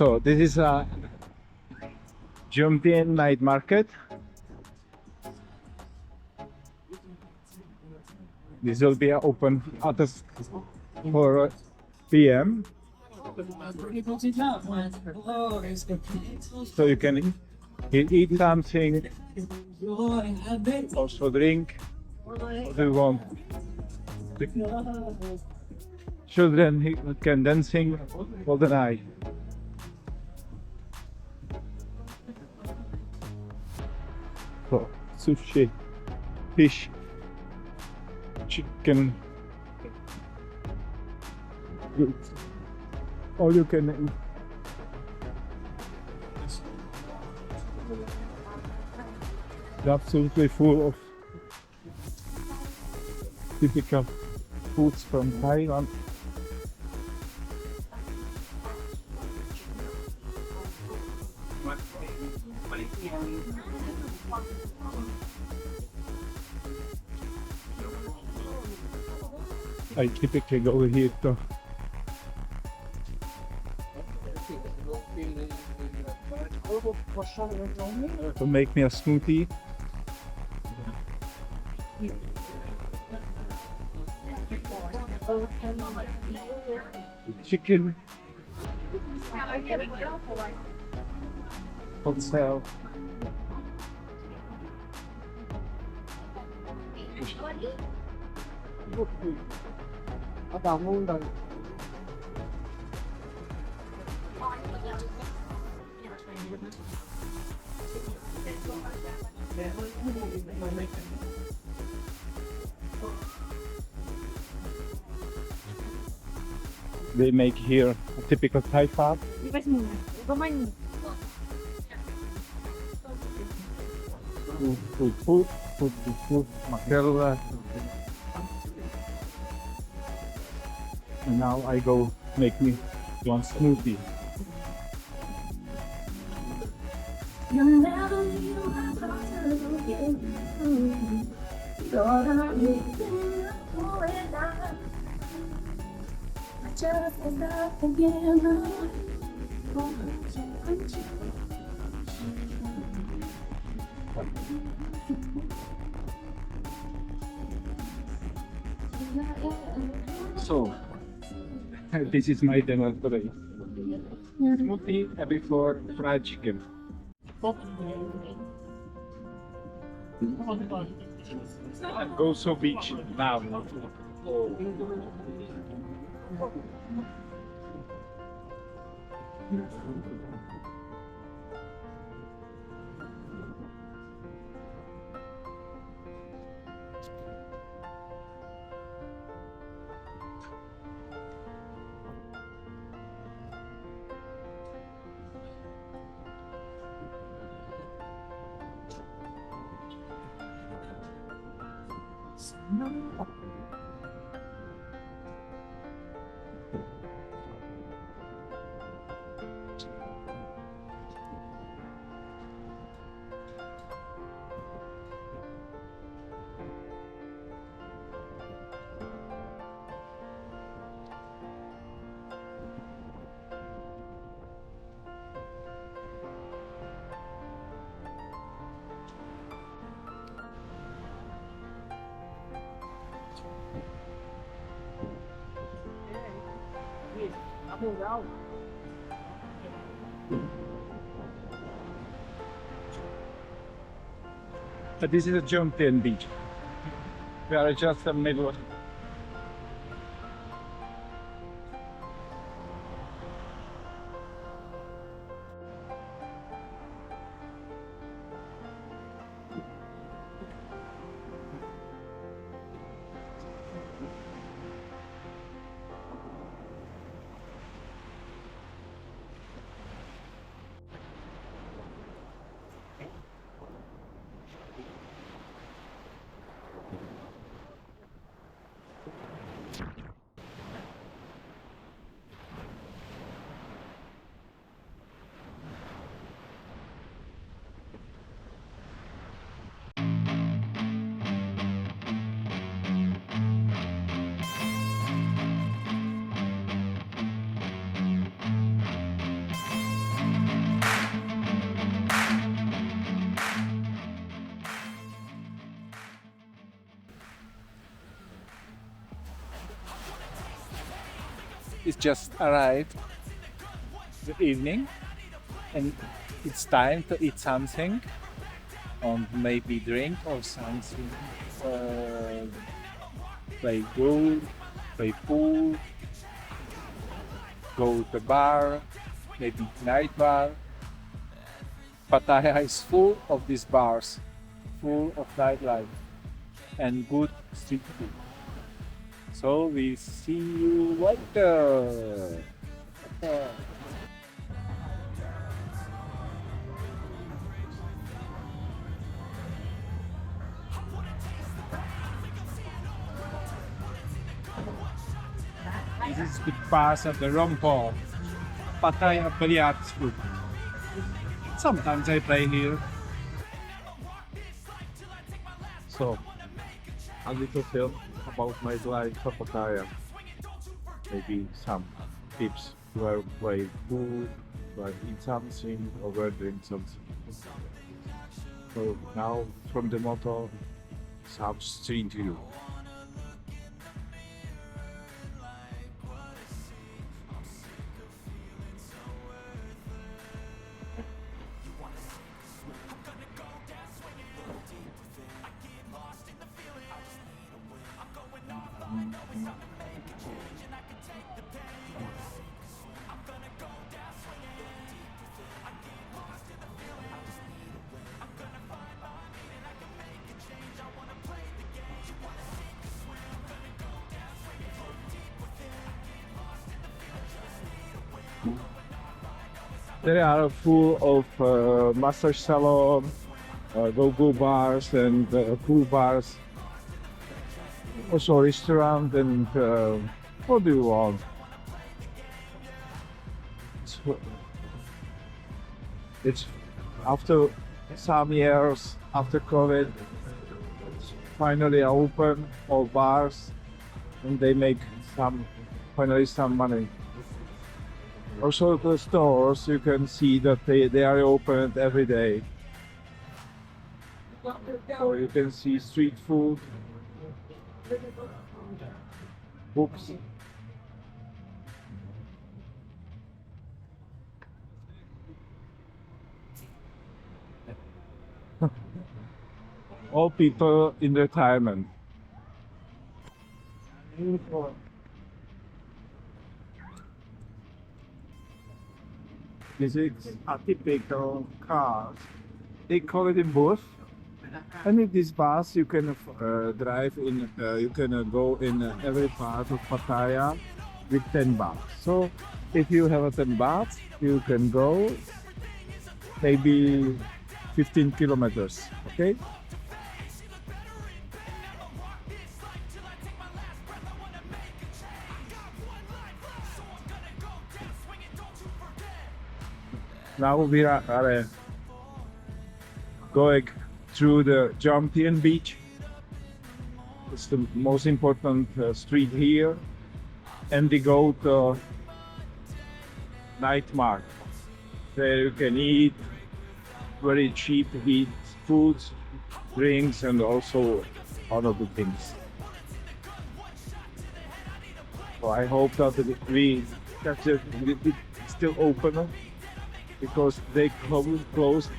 So this is a Jomtien night market. This will be open at 4 p.m. So you can eat something, also drink. What do you want? Children can dancing all the night. So, sushi, fish, chicken, all you can eat. Absolutely full of typical foods from Thailand. I typically go here to make me a smoothie. Chicken, hotel. They make here a typical Thai pad. Food, mackerel. And now I go make me one smoothie. So, this is my dinner today. Smoothie before fried chicken. Go so beach now. But this is a Jomtien beach. We are just in the middle. it's just arrived the evening, and it's time to eat something, or maybe drink or something. Uh, Play golf, play pool, go to the bar, maybe night bar. Pattaya is full of these bars, full of nightlife and good street food. So we see you later. This is the pass of the Rompho, Pattaya Billiards food. Sometimes I play here. So, a little film about my life of Pattaya. Maybe some tips where play pool, where eat something, or where drink something. So now from the motor, some street view. They are full of massage salon, go-go bars and pool bars. Also restaurant and what do you want? It's after some years after COVID, finally open all bars and they make finally some money. Also the stores, you can see that they are open every day. So you can see street food, books. All people in retirement. This is a typical car. They call it in bus. And in this bus, you can drive in. You can go in every part of Pattaya with 10 baht. So, if you have a 10 baht, you can go maybe 15 kilometers. Okay. Now we are going through the Jomtien beach. It's the most important street here. And we go to night market. There you can eat very cheap foods, drinks, and also other things. So I hope that we catch it still open because they closed.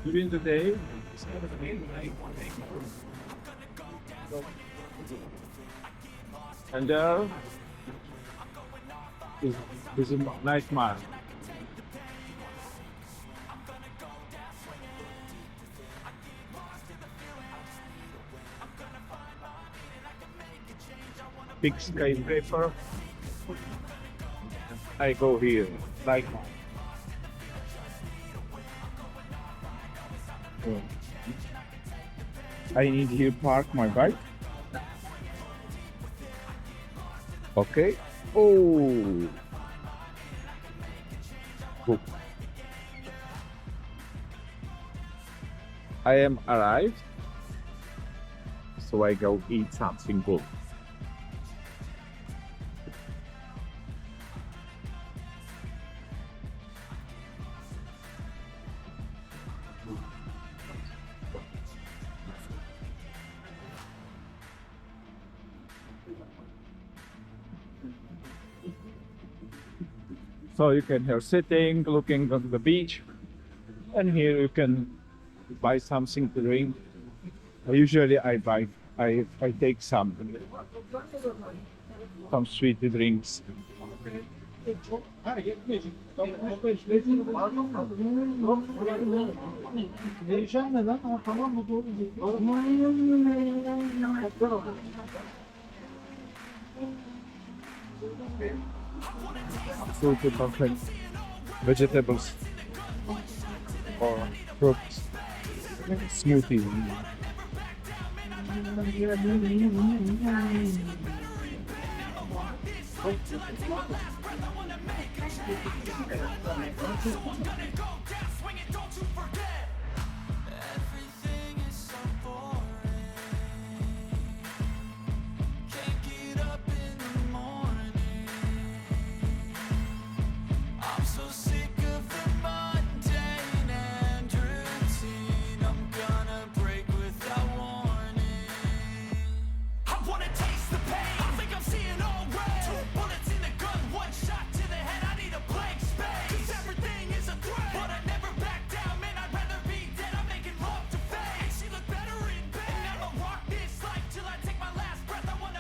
During the day, and there is a night market. Big skyscraper. I go here, night market. I need here park my bike. Okay. Oh. Good. I am arrived, so I go eat something good. So you can here sitting, looking on the beach, and here you can buy something to drink. Usually I take some sweet drinks. Absolutely perfect. Vegetables or fruits, smoothie.